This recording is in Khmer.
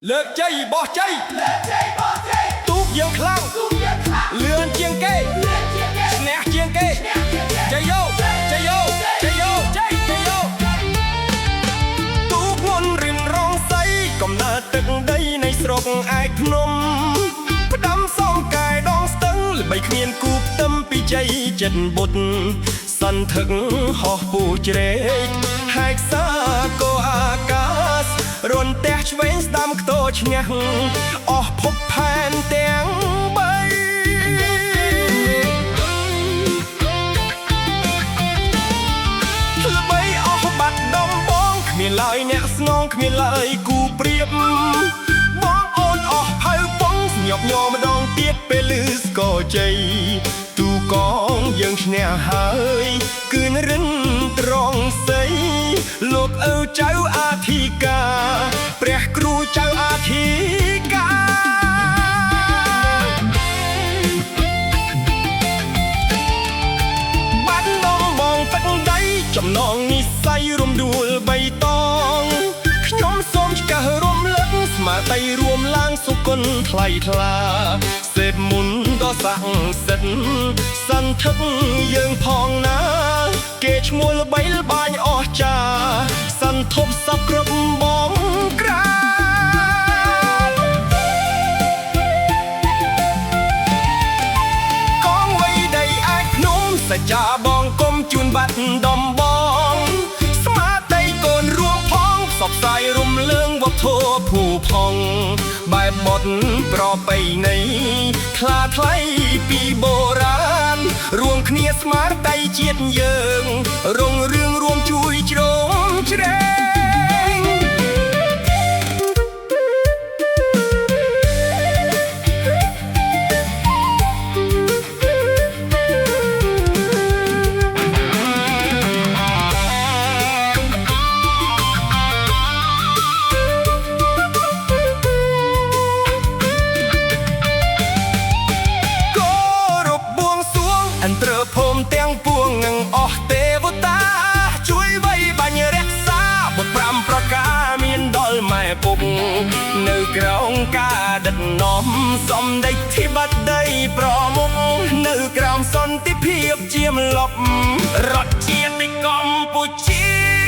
លើកជ័យបោះជ័យទូកយើងខ្លាំងលឿនជាងគេឈ្នះជាងគេជ័យយោជ័យយោជ័យយោជ័យយោទូកមុនរិមរងសៃកំណើតទឹកដីនៃស្រុកឯកភ្នំផ្ដាំសំកាយដងស្ទឹងល្បីគ្មានគូផ្ទឹមពីជ័យចិត្តបុត្រសន្ធឹកហោះពូជ្រែកហាយខ្សាកោអាកាសរនទះឆ្វេងស្ដាំខ្ទោឈ្នះអស់ភពផែនទាំងបីល្បីអស់បាត់ដំបងគ្មានឡើយអ្នកស្នងគ្មានឡើយគូប្រៀបបងអូនអស់ផៅពងញាប់ញ័រម្ដងទៀតពេលឮស្គរជ័យទូកងយើងឈ្នះហើយគឺរិនត្រង់សីលោកឪចៅអាធិការព្រះគ្រូចៅអាធិការបាត់នំបងទឹកដីចំណងនិស័យរំដួលបៃតងខ្ញុំសូមឆ្កឹះរំលឹកស្មារតីរួមឡើងសុគន្ធថ្លៃថ្លាសេពមុនដ៏ស័ក្តិសិទ្ធិសន្ធឹកយើងផងណាគេឈ្មោះល្បីល្បាញអស្ចារ្យសន្ធប់សពគ្រប់បងក្រាបកងវៃដីអាចភ្នំសច្ចាបងគុំជូនបាត់ដំបងស្មារតីកូនរួមផងផ្សព្វផ្សាយរំលើងវប្បធម៌ភូផង់បែបបុតប្រពៃណីថ្លាថ្លៃពីបុរាណរួមគ្នាស្មារតីជាតិយើងរុងរឿងរួមជួយជ្រោមជ្រែងអន្តរភូមិទាំងពួងនឹងអស់ទេវតាជួយវៃបាញ់រក្សាបុត្រ5ប្រការមានដល់ម៉ែពុកនៅក្រោមការដឹកនាំសម្ដេចធិបតីប្រមុខនៅក្រោមសន្តិភាពជាម្លប់រដ្ឋជាតិកម្ពុជា